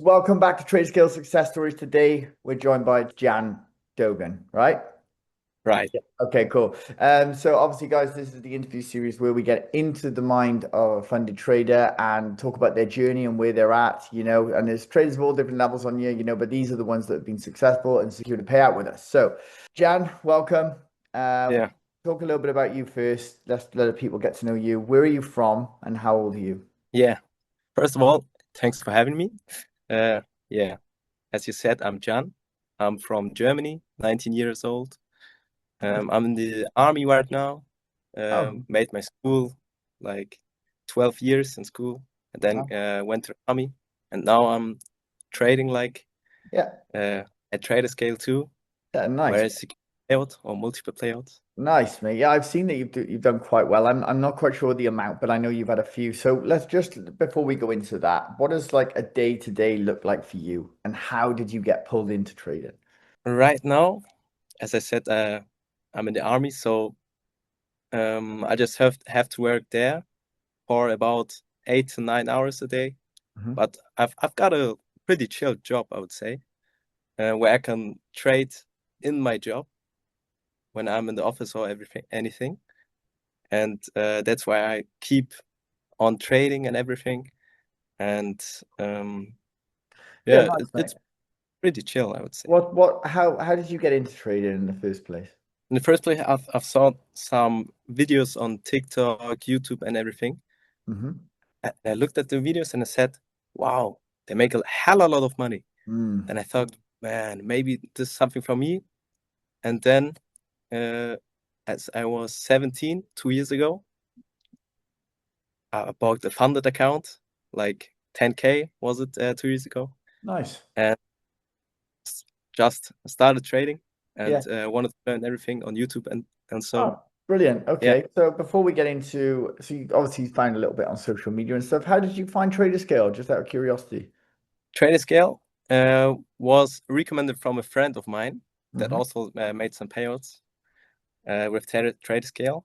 Welcome back to Traderscale Success Stories. Today, we're joined by Can Dogan, right? Right. Yeah. Okay, cool. So obviously, guys, this is the interview series where we get into the mind of a funded trader and talk about their journey and where they're at, and there's traders of all different levels on here, but these are the ones that have been successful and secured a payout with us. So, Jan, welcome. Yeah. Talk a little bit about you first. Let's let people get to know you. Where are you from and how old are you? Yeah. First of all, thanks for having me. Yeah. As you said, I'm Can. I'm from Germany, 19 years old. I'm in the army right now. Oh, Made my school like 12 years in school, and then wow. went to army, and now I'm trading like Yeah, uh, at Traderscale too, yeah, where nice. I secure payout or multiple payouts. Nice, mate. Yeah, I've seen that you've done quite well. I'm not quite sure the amount, but I know you've had a few. So let's just before we go into that, what does like a day to day look like for you, and how did you get pulled into trading? Right now, as I said, I'm in the army, so I just have to work there for about 8 to 9 hours a day. Hmm. But I've got a pretty chill job, I would say, where I can trade in my job when I'm in the office or everything, anything. And that's why I keep on trading and everything. And um, Yeah, yeah, nice, mate. it's pretty chill, I would say. How did you get into trading in the first place? In the first place, I've saw some videos on TikTok, YouTube, and everything. Hmm. And I looked at the videos and I said, "Wow, they make a hell of a lot of money." Mm. Then I thought, man, maybe this is something for me. And then, uh, as I was 17, 2 years ago, I bought a funded account, like 10K was it 2 years ago, Nice. and just started trading Yeah. and wanted to learn everything on YouTube and so Oh, brilliant. yeah, Okay. So before we get into, so you obviously found a little bit on social media and stuff. How did you find Traderscale? Just out of curiosity. Traderscale was recommended from a friend of mine that Hmm. also made some payouts with Traderscale,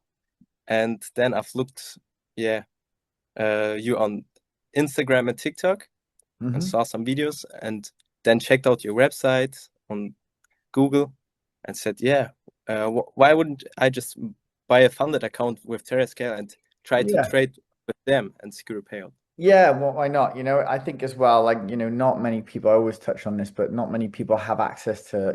and then I've looked, yeah, you on Instagram and TikTok and Hmm. saw some videos and then checked out your website on Google and said, yeah, why wouldn't I just buy a funded account with Terrascale and try to Yeah. trade with them and secure a payout? Yeah, well, why not? I think as well, like, not many people, I always touch on this, but not many people have access to,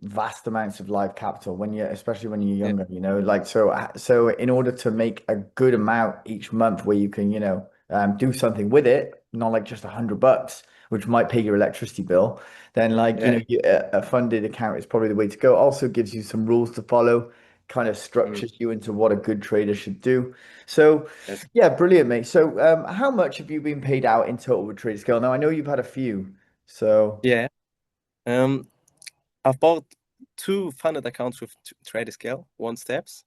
vast amounts of live capital when especially when you're Yeah, younger, like, so in order to make a good amount each month where you can, do something with it, not like just $100, which might pay your electricity bill, then like, yeah. a funded account is probably the way to go. Also gives you some rules to follow, kind of Mm, structures you into what a good trader should do. So, that's, yeah, brilliant, mate. So, how much have you been paid out in total with Traderscale? Now, I know you've had a few. So, yeah. Um, I've bought two funded accounts with Traderscale, one steps.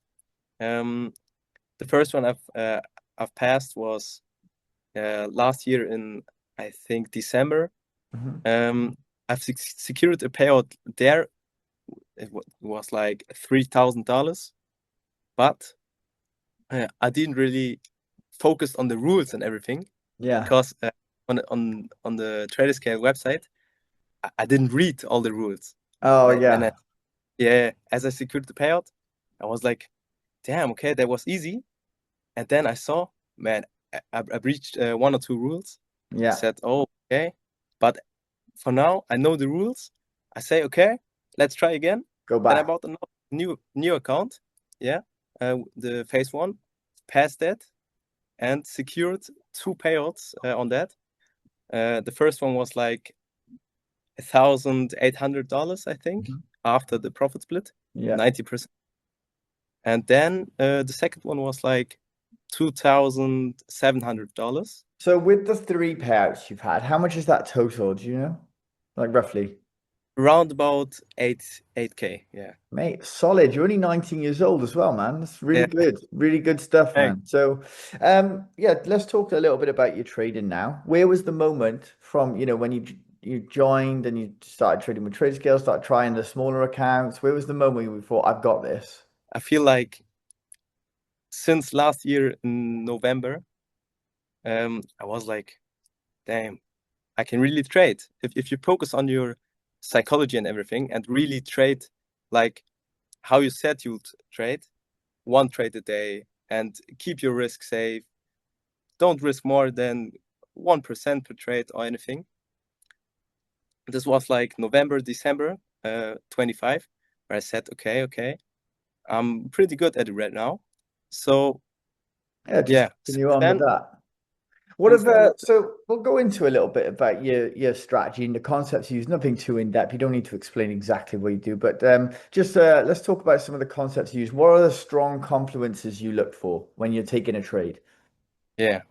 Um, the first one I've passed was last year in I think December. mhm. Um, I've secured a payout there. It was like $3,000, but I didn't really focus on the rules and everything Yeah. because on the Traderscale website, I didn't read all the rules. Oh, Then yeah. yeah, as I secured the payout, I was like, damn, okay, that was easy. And then I saw, man, I breached one or two rules. I Yeah. said, oh, okay, but for now I know the rules. I say, okay, let's try again. Go Then I back. bought a new account. Yeah, the phase one, passed that and secured two payouts on that. The first one was like $1,800, I think, Mhm. after the profit split, Yeah. 90%. And then the second one was like $2,700. So, with the three payouts you've had, how much is that total? Do you know? Like, roughly. Around about 8K. Yeah. Mate, solid. You're only 19 years old as well, man. That's really Yeah. good. Really good stuff, Thanks. man. So, yeah, let's talk a little bit about your trading now. Where was the moment from, when you joined and you started trading with Traderscale, started trying the smaller accounts? Where was the moment you thought, I've got this? I feel like since last year in November, I was like, damn, I can really trade. If you focus on your psychology and everything and really trade like how you said you'd trade, one trade a day, and keep your risk safe. Don't risk more than 1% per trade or anything. This was like November, December 25, where I said, okay, I'm pretty good at it right now. So Yeah, just yeah, continue since on with then, that. What since then, so we'll go into a little bit about your strategy and the concepts you use. Nothing too in depth. You don't need to explain exactly what you do, but just let's talk about some of the concepts you use. What are the strong confluences you look for when you're taking a trade? yeah,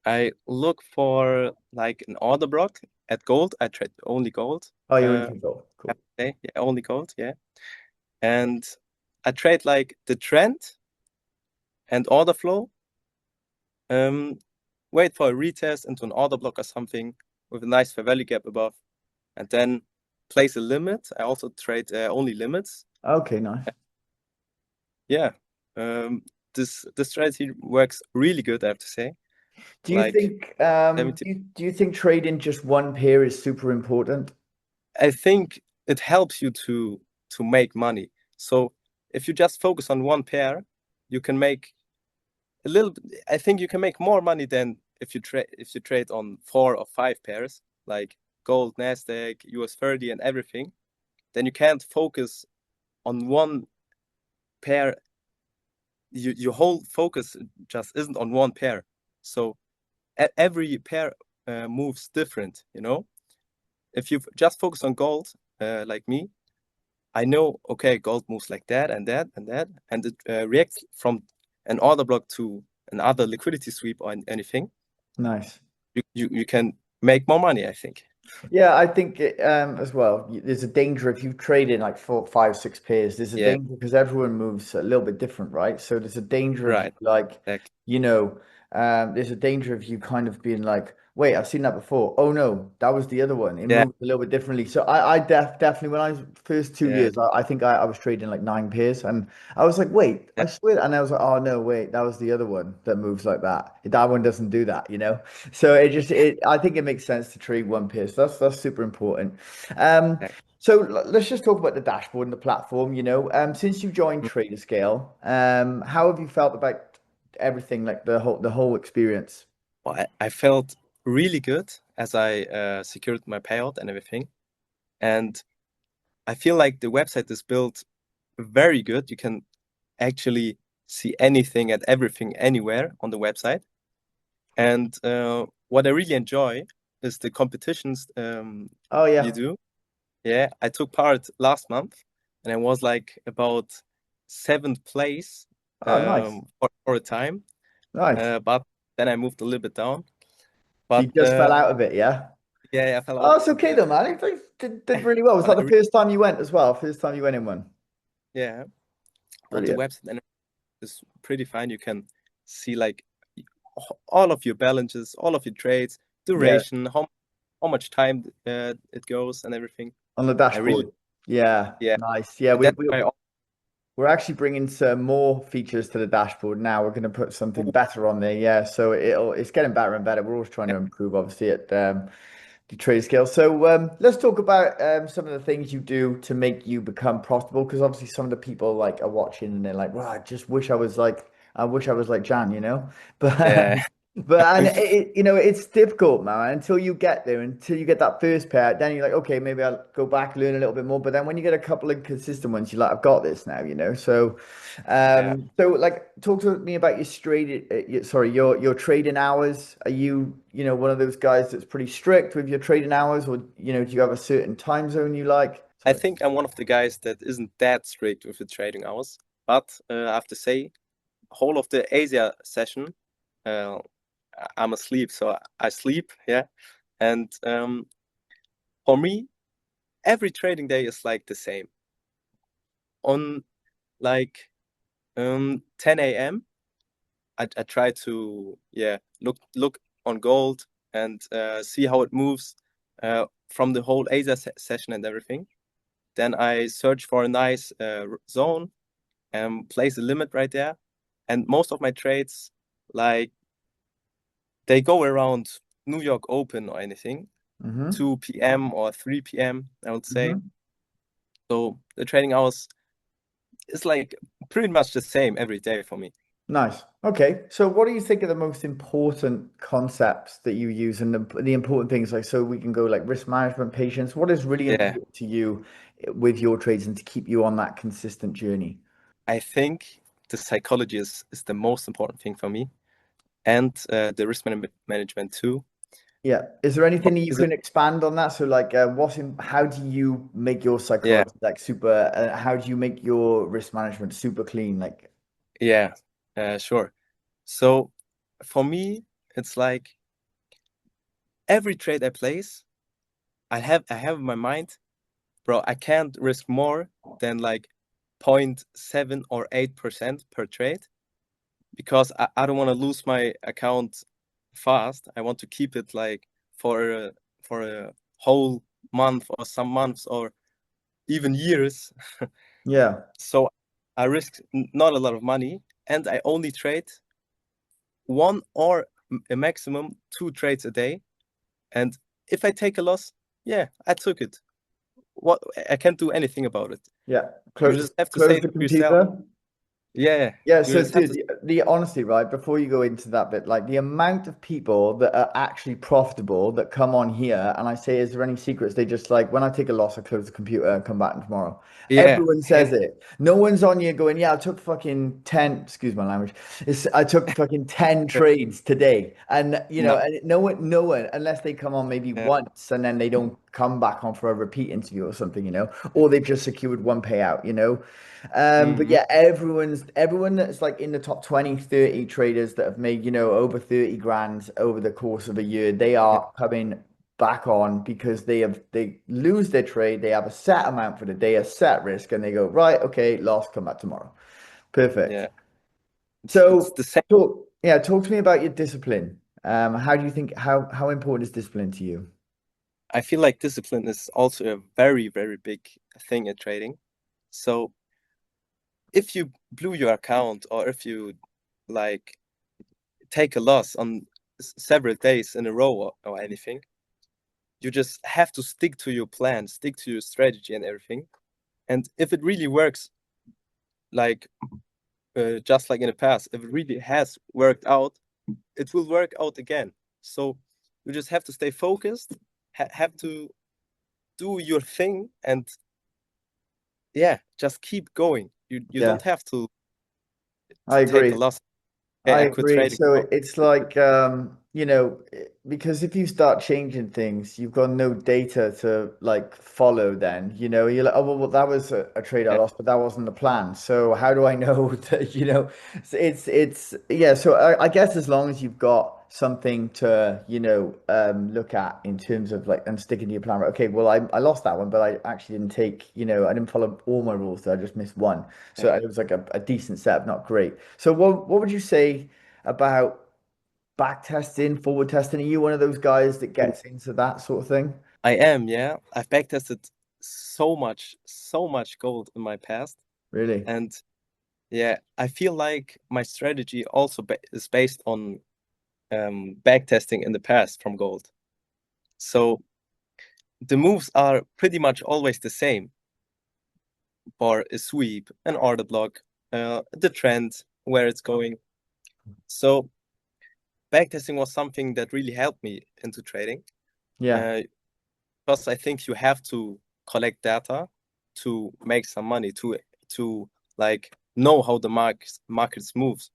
I look for like an order block at gold. I trade only gold. Oh, you only Uh, can go. Cool. okay, yeah, only gold, yeah. And I trade like the trend and order flow. Um, wait for a retest into an order block or something with a nice fair value gap above, and then place a limit. I also trade only limits. Okay, nice. Yeah, um, this strategy works really good, I have to say. Do you Like think 70, do you think trading just one pair is super important? I think it helps you to make money. So if you just focus on one pair, you can make a little. I think you can make more money than if you trade on 4 or 5 pairs, like gold, Nasdaq, US 30, and everything. Then you can't focus on one pair. Your whole focus just isn't on one pair. So every pair moves different. If you just focus on gold, like me, I know, okay, gold moves like that and that and that, and it reacts from an order block to another liquidity sweep or anything. Nice. You can make more money, I think. Yeah, I think as well. There's a danger if you trade in like four, five, six pairs. There's a Yeah, danger because everyone moves a little bit different, right? So there's a danger of you right. like, Exactly. you know, there's a danger of you kind of being like, wait, I've seen that before. Oh no, that was the other one. It Yeah, moved a little bit differently. So I definitely when I was first two yeah, years, I think I was trading like nine pairs, and I was like, wait, yeah, I swear, and I was like, oh no, wait, that was the other one that moves like that. That one doesn't do that. So I think it makes sense to trade one pair. So that's super important. Um, yeah. so let's just talk about the dashboard and the platform. Since you joined Mm. Traderscale, how have you felt about everything, like the whole experience? Well, I felt really good as I secured my payout and everything. And I feel like the website is built very good. You can actually see anything and everything anywhere on the website. And what I really enjoy is the competitions Oh you yeah. do. Yeah, I took part last month and I was like about seventh place Oh nice, for a time. nice. But then I moved a little bit down. So you But just fell out of it, yeah. yeah, I fell Oh, out it's of okay the. though, man. Did really well. Was But that I the first time you went as well? First time you went in one? yeah, but the Brilliant. website and is pretty fine. You can see like all of your balances, all of your trades, Yeah, duration, how much time it goes, and everything. on the I really dashboard. Yeah, yeah, nice. Yeah, and we, that's we why. we're actually bringing some more features to the dashboard now. We're going to put something Oh, better on there. Yeah, so it's getting better and better. We're always trying yeah, to improve, obviously, at the trade scale. So let's talk about some of the things you do to make you become profitable. Because obviously, some of the people like are watching and they're like, "Well, I wish I was like Jan." But yeah, but and it's difficult, man. Until you get there, until you get that first pair, then you're like, okay, maybe I'll go back learn a little bit more. But then when you get a couple of consistent ones, you're like, I've got this now. So yeah. like, talk to me about your trading hours. Are you one of those guys that's pretty strict with your trading hours, or do you have a certain time zone you like? I Sorry. think I'm one of the guys that isn't that strict with the trading hours, but I have to say, whole of the Asia session, uh, I'm asleep, so I sleep, yeah, and for me, every trading day is like the same. On like 10 a.m. I try to look on gold and see how it moves from the whole Asia session and everything. Then I search for a nice zone and place a limit right there. And most of my trades, like they go around New York Open or anything. Mm-hmm. 2 p.m. or 3 p.m., I would say. Mm-hmm. So the trading hours is like pretty much the same every day for me. Nice. Okay. So what do you think are the most important concepts that you use and the important things like so we can go like risk management, patience. What is really Yeah, important to you with your trades and to keep you on that consistent journey? I think the psychology is the most important thing for me, and the risk management too. Yeah. Is there anything that you Is it? can expand on that? So like how do you make your Yeah, psychology like super how do you make your risk management super clean? Like yeah, sure. So for me, it's like every trade I place, I have in my mind, bro, I can't risk more than like 0.7 or 8% per trade because I don't want to lose my account fast. I want to keep it like for a whole month or some months or even years. yeah. So I risk not a lot of money and I only trade one or a maximum 2 trades a day. And if I take a loss, yeah, I took it. What I can't do anything about it. Yeah. You just have to say Close it the to yourself. computer. Yeah, Yeah, you so just have dude, to. the honesty, right, before you go into that bit, like the amount of people that are actually profitable that come on here and I say, is there any secrets? They just like, when I take a loss, I close the computer and come back tomorrow. Yeah, Everyone yeah, says it. No one's on here going, yeah, I took fucking 10, excuse my language. I took fucking 10 trades today. And no, and no one, unless they come on maybe yeah, once and then they don't come back on for a repeat interview or something, or they've just secured one payout. But hmm, yeah, everyone that's like in the top 20, 30 traders that have made, over 30 grand over the course of a year, they yeah, are coming back on because they lose their trade, they have a set amount for the day, a set risk, and they go, right, okay, loss, come back tomorrow. Perfect. yeah. It's So the same. talk to me about your discipline. How do you think how important is discipline to you? I feel like discipline is also a very, very big thing in trading. So if you blew your account or if you like take a loss on several days in a row or anything, you just have to stick to your plan, stick to your strategy and everything. And if it really works, like just like in the past, if it really has worked out, it will work out again. So you just have to stay focused, have to do your thing, and yeah, just keep going. You Yeah, don't have to I take a agree. loss. Okay, I I quit agree. trading. So Oh, it's like, because if you start changing things, you've got no data to like follow then, you're like, oh, well, that was a trade I yeah, lost, but that wasn't the plan. So how do I know that, so yeah. So I guess as long as you've got something to, look at in terms of like, and sticking to your plan, right? Okay, well, I lost that one, but I actually didn't take, I didn't follow all my rules. I just missed one. So yeah. it was like a decent setup, not great. So what would you say about back testing, forward testing? Are you one of those guys that Oh, gets into that sort of thing? I am, yeah. I've backtested so much gold in my past, Really? and yeah, I feel like my strategy also is based on backtesting in the past from gold. So the moves are pretty much always the same for a sweep, an order block, the trend, where it's going. So backtesting was something that really helped me into trading. Yeah. Uh, because I think you have to collect data to make some money to like know how the markets moves.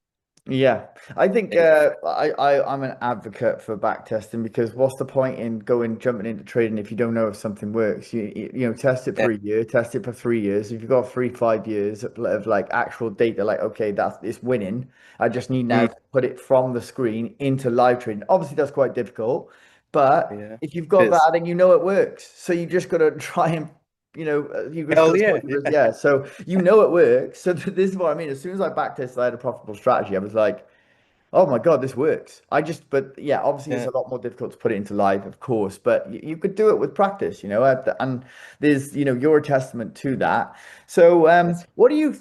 Yeah, I think Yeah, I'm an advocate for back testing because what's the point in jumping into trading if you don't know if something works? Test it yeah, for a year, test it for 3 years. If you've got 3, 5 years of like actual data, like okay, that's it's winning. I just need now mm, to put it from the screen into live trading. Obviously, that's quite difficult, but yeah. if you've got It is. that, then you know it works. So you just got to try and you just got Hell to yeah, put your yeah, yeah. So you know it works. So this is what I mean. As soon as I back tested, I had a profitable strategy. I was like. Oh my God, this works. But yeah, obviously it's yeah. a lot more difficult to put it into live, of course, but you could do it with practice, and there's, you're a testament to that. So, That's what do you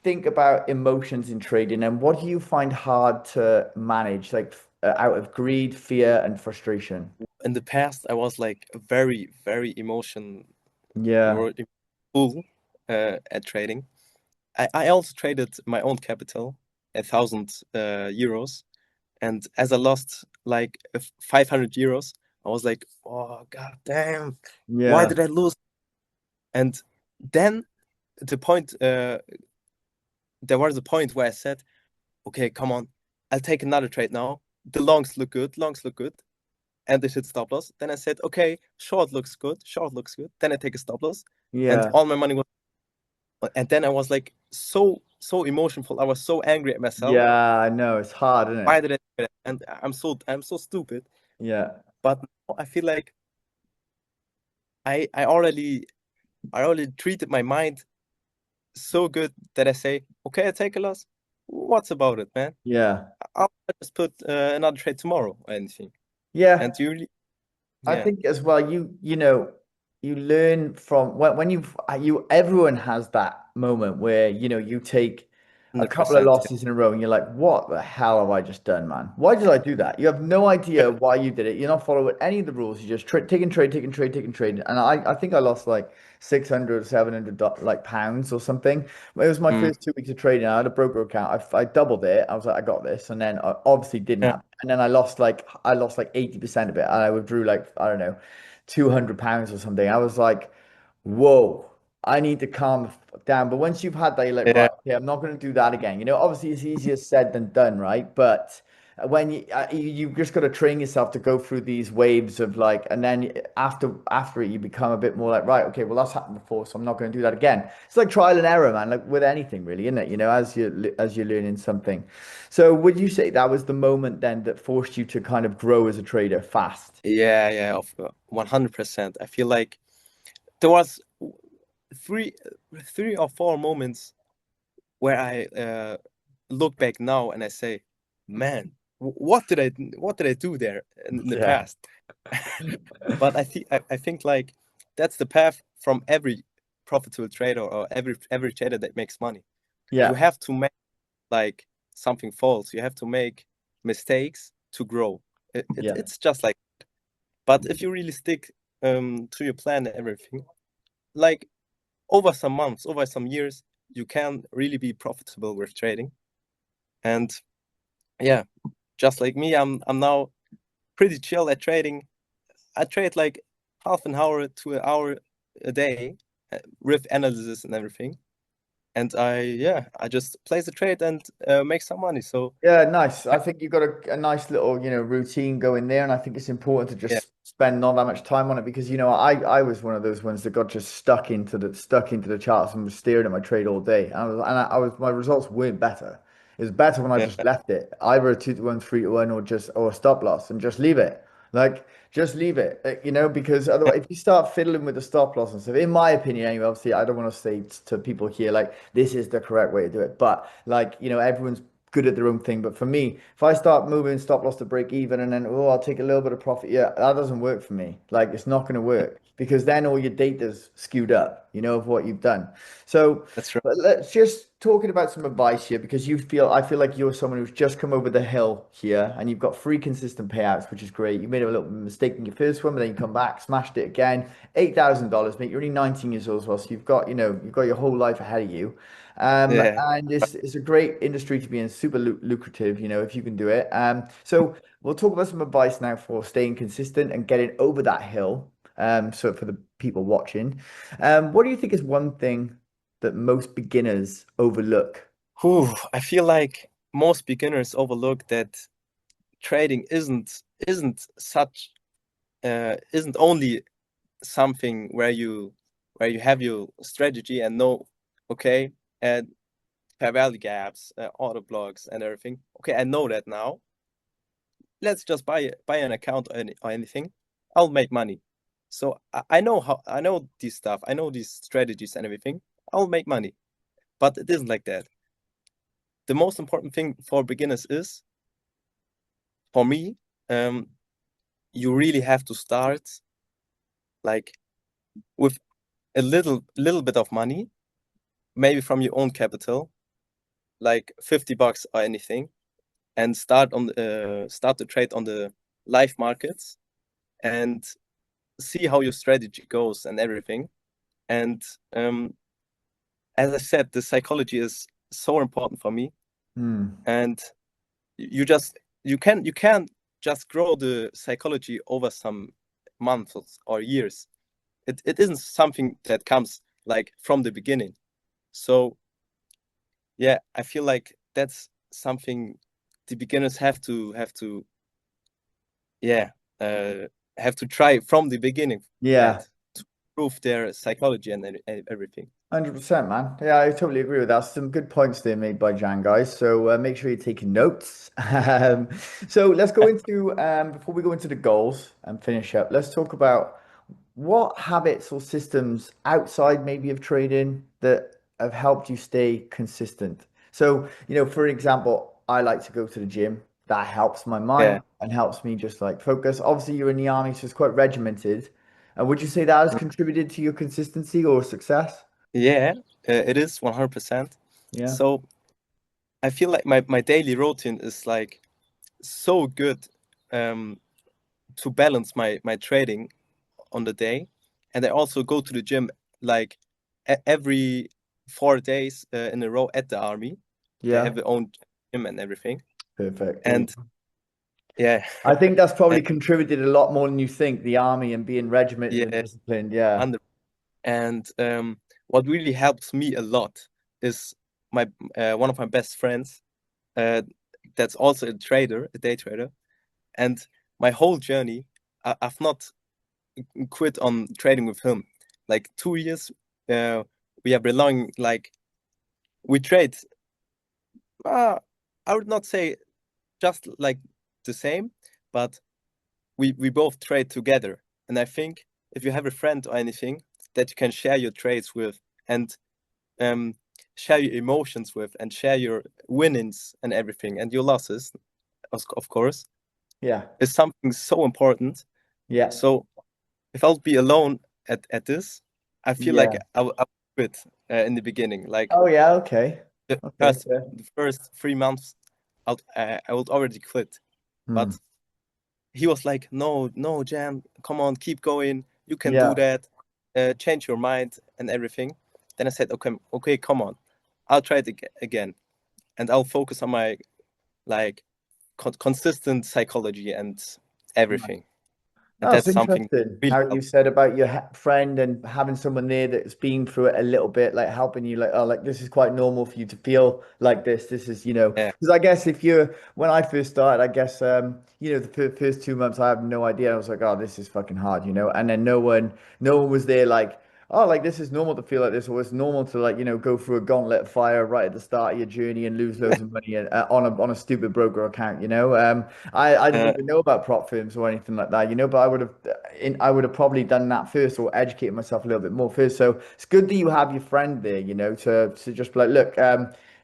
think about emotions in trading and what do you find hard to manage? Like, out of greed, fear, and frustration. In the past, I was like very, very Yeah, full at trading. I also traded my own capital, 1,000 euros. And as I lost like 500 euros, I was like, oh, god damn, why yeah, did I lose? And then the point, there was a point where I said, okay, come on, I'll take another trade now. The longs look good, longs look good. And they hit stop loss. Then I said, okay, short looks good, short looks good. Then I take a stop loss. And yeah, all my money was, and then I was like so emotional. I was so angry at myself. yeah. I know it's hard, isn't Why it? did I do that? And I'm so stupid. Yeah, But now I feel like I already treated my mind so good that I say, okay, I take a loss. What's about it, man? yeah, I'll just put another trade tomorrow or anything. yeah. And you really, I yeah, think as well, you know, you learn from when you everyone has that moment where, you know, you take a couple of 100%. losses in a row and you're like, what the hell have I just done, man? Why did I do that? You have no Yeah. idea why you did it. You're not following any of the rules. You just taking trade, taking trade, taking trade. And I think I lost like 600, 700 like pounds or something. It was my Mm, first 2 weeks of trading. I had a broker account. I doubled it. I was like, I got this. And then I obviously didn't yeah. have. And then I lost like 80% of it. And I withdrew like, I don't know, £200 or something. I was like, whoa. I need to calm down. But once you've had that, you're like, Yeah. right, okay, I'm not going to do that again. You know, obviously it's easier said than done, right? But when you just got to train yourself to go through these waves of like, and then after it, you become a bit more like, right, okay, well that's happened before, so I'm not going to do that again. It's like trial and error, man. Like with anything, really, isn't it? You know, as you're learning something. So would you say that was the moment then that forced you to kind of grow as a trader fast? Yeah, of 100%. I feel like there was three three or four moments where I look back now and I say, man, what did I do there in the Yeah, past? But I think like that's the path from every profitable trader or every trader that makes money. You yeah, have to make like something false. You have to make mistakes to grow. yeah, It's just like, but if you really stick to your plan and everything, like over some months, over some years, you can really be profitable with trading. And yeah, just like me, I'm now pretty chill at trading. I trade like half an hour to an hour a day with analysis and everything. And I just place a trade and make some money. So yeah. Nice. I think you've got a nice little, you know, routine going there, and I think it's important to yeah, just spend not that much time on it because, you know, I was one of those ones that got just stuck into the charts and was staring at my trade all day, and I was my results weren't better. It was better when I yeah, just left it, either a 2 to 1, 3 to 1, or a stop loss, and just leave it. Like, just leave it, you know, because otherwise, if you start fiddling with the stop loss and stuff, in my opinion, anyway, obviously, I don't want to say to people here, like, this is the correct way to do it. But, like, you know, everyone's good at their own thing. But for me, if I start moving stop loss to break even and then, oh, I'll take a little bit of profit, yeah, that doesn't work for me. Like, it's not going to work because then all your data's skewed up, you know, of what you've done. So, that's right. but let's just talking about some advice here because I feel like you're someone who's just come over the hill here and you've got three consistent payouts, which is great. You made a little mistake in your first one, but then you come back, smashed it again. $8,000, mate. You're only 19 years old as well, so you've got your whole life ahead of you. Yeah. And it's a great industry to be in, super lucrative, you know, if you can do it. So we'll talk about some advice now for staying consistent and getting over that hill. So for the people watching, what do you think is one thing that most beginners overlook? Whew, I feel like most beginners overlook that trading isn't only something where you have your strategy and know, okay, and fair value gaps, auto blocks and everything. Okay, I know that now. Let's just buy an account or anything. I'll make money. So I know this stuff. I know these strategies and everything. I'll make money. But it isn't like that. The most important thing for beginners is, for me, um, you really have to start like with a little bit of money, maybe from your own capital, like $50 or anything. and start to trade on the live markets and see how your strategy goes and everything. And as I said, the psychology is so important for me. Hmm. And you just you can't just grow the psychology over some months or years. It isn't something that comes like from the beginning. So yeah, I feel like that's something the beginners have to yeah have to try from the beginning, Yeah. that to prove their psychology and everything. 100%, man. Yeah, I totally agree with that. Some good points there made by Jan, guys. So make sure you're taking notes. So let's go into, before we go into the goals and finish up, let's talk about what habits or systems outside maybe of trading that have helped you stay consistent. So, for example, I like to go to the gym. That helps my mind Yeah. and helps me just like focus. Obviously, you're in the army, so it's quite regimented. And would you say that has contributed to your consistency or success? Yeah, it is 100%. Yeah. So I feel like my daily routine is like so good, um, to balance my trading on the day, and I also go to the gym like every 4 days in a row at the army. They Yeah. have their own gym and everything, Perfect. There you and go. yeah, I think that's and probably contributed a lot more than you think, the army and being regimented and yeah, disciplined. Yeah. 100. And what really helps me a lot is my one of my best friends, uh, that's also a trader, a day trader, and my whole journey, I've not quit on trading with him. Like 2 years, uh, we are belonging. Like we trade. Uh, I would not say just like the same, but we both trade together. And I think if you have a friend or anything that you can share your trades with, and um, share your emotions with, and share your winnings and everything, and your losses, of course, Yeah. is something so important. Yeah. So if I'll be alone at this, I feel like Yeah. I would quit in the beginning. Like Oh, yeah. Okay. the Okay. first Yeah. the first 3 months, I would already quit. Hmm. But he was like, "No, no, Jan, come on, keep going. You can do Yeah. that. Change your mind and everything." Then I said, "Okay, okay, come on, I'll try it again, and I'll focus on my like consistent psychology and everything." And Oh, it's that's something interesting really how you helped. said about your friend and having someone there that's been through it a little bit, like helping you, like, oh, like this is quite normal for you to feel like this. This is, Yeah, because I guess if you're, when I first started, I guess, the first 2 months, I have no idea. I was like, oh, this is fucking hard, and then no one was there like, oh, like this is normal to feel like this, or it's normal to like, go through a gauntlet of fire right at the start of your journey and lose loads of money on a stupid broker account. I didn't uh, even know about prop firms or anything like that, but I would have probably done that first or educated myself a little bit more first. So it's good that you have your friend there, to just be like, look,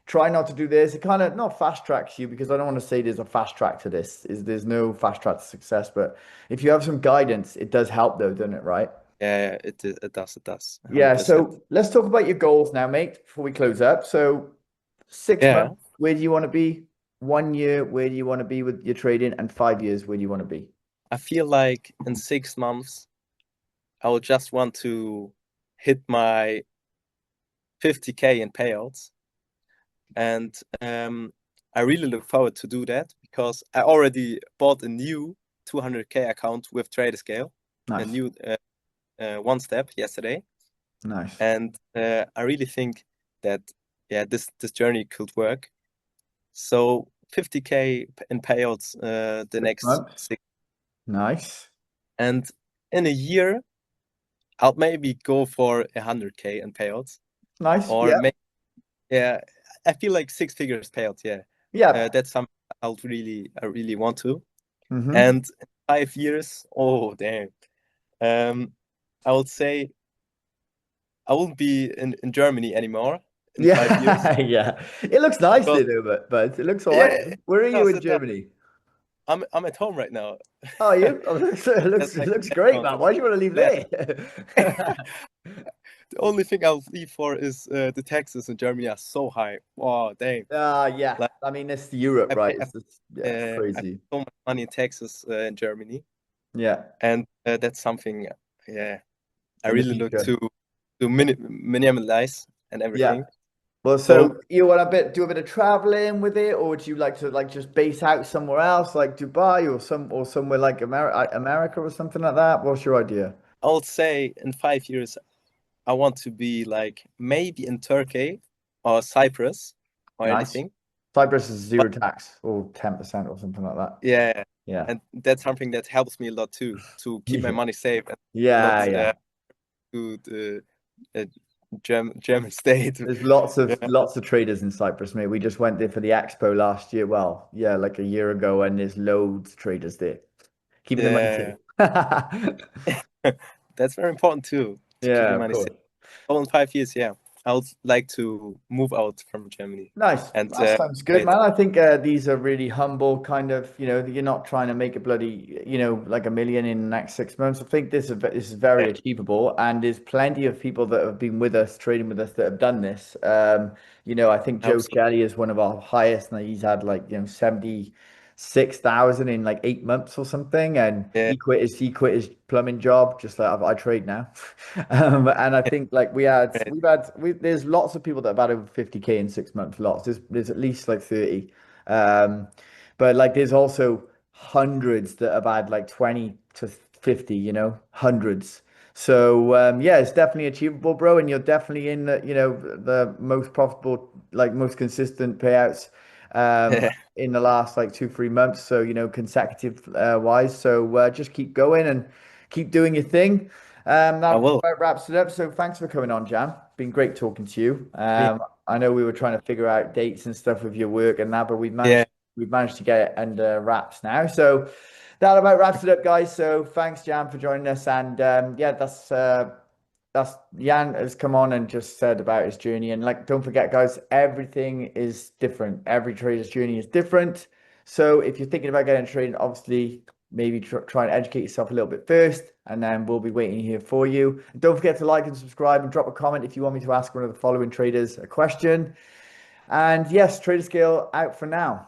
try not to do this. It kind of not fast tracks you because I don't want to say there's a fast track to this. There's no fast track to success, but if you have some guidance, it does help though, doesn't it? Right? yeah, it does, Yeah. 100%. So let's talk about your goals now, mate, before we close up. So 6 months, Yeah, where do you want to be? 1 year, where do you want to be with your trading? And 5 years, where do you want to be? I feel like in 6 months, I will just want to hit my 50K in payouts. And I really look forward to do that because I already bought a new 200K account with Traderscale, a Nice. new one step yesterday. Nice. And I really think that, yeah, this journey could work. So 50K in payouts the six next months. 6. Nice. And in a year, I'll maybe go for 100K in payouts, Nice. or Yeah. maybe, yeah, I feel like six figures payouts. Yeah, Yeah. that's something I really want to. Mm-hmm. And in 5 years, oh damn, um, I would say I won't be in Germany anymore in 5 years, Yeah. Yeah. It looks nice because there, though, but it looks all right. yeah, Where are you does in it does. Germany? I'm at home right now. Oh, you? Oh, it looks, it That's looks, it like looks the great, background. man. Why do you want to leave Yeah. there? The only thing I'll leave for is the taxes in Germany are so high. Wow, dang. Yeah. Like I mean, it's Europe, I right? pay, It's just, yeah, it's I pay crazy. so much money in taxes in Germany, Yeah. and that's something. Yeah, I In the really look future. to minimalize and Yeah. everything. Well, So so you want do a bit of traveling with it, or would you like to like just base out somewhere else, like Dubai or somewhere like America or something like that? What's your idea? I would say in 5 years, I want to be like maybe in Turkey or Cyprus or Nice. anything. Cyprus is But zero tax or 10% or something like that. yeah, Yeah. and that's something that helps me a lot too, to keep my Yeah. money safe and Yeah, not yeah. to the uh, German state. There's Yeah, lots of traders in Cyprus, mate. We just went there for the expo last year. Well, yeah, like a year ago, and there's loads of traders there. Keeping the money yeah. safe. That's very important too, to keep Yeah, your of money safe. course. Well, in 5 years, yeah, I would like to move out from Germany Nice. and That sounds good, trade. man. I think these are really humble kind of, you're not trying to make a bloody, like a million in the next 6 months. I think this is very Yeah, achievable, and there's plenty of people that have been with us, trading with us, that have done this. I think I hope Joe so. Kelly is one of our highest, and he's had like, 76,000 in like 8 months or something, and Yeah, he quit his plumbing job, just like I trade now. And I think like right. there's lots of people that have had over 50K in 6 months. Lots. There's at least like 30. Um, but like there's also hundreds that have had like 20 to 50, hundreds. So yeah, it's definitely achievable, bro, and you're definitely in the most profitable, like most consistent payouts in the last like 2, 3 months. So consecutive wise. So just keep going and keep doing your thing. I That will. about wraps it up. So thanks for coming on, Jan. Been great talking to you. Yeah, I know we were trying to figure out dates and stuff with your work and that, but yeah. we've managed to get it under wraps now. So that about wraps it up, guys. So thanks, Jan, for joining us. And yeah, that's Jan has come on and just said about his journey. And like, don't forget, guys, everything is different. Every trader's journey is different. So if you're thinking about getting trading, obviously maybe try and educate yourself a little bit first, and then we'll be waiting here for you. And don't forget to like and subscribe and drop a comment if you want me to ask one of the following traders a question. And yes, Traderscale out for now.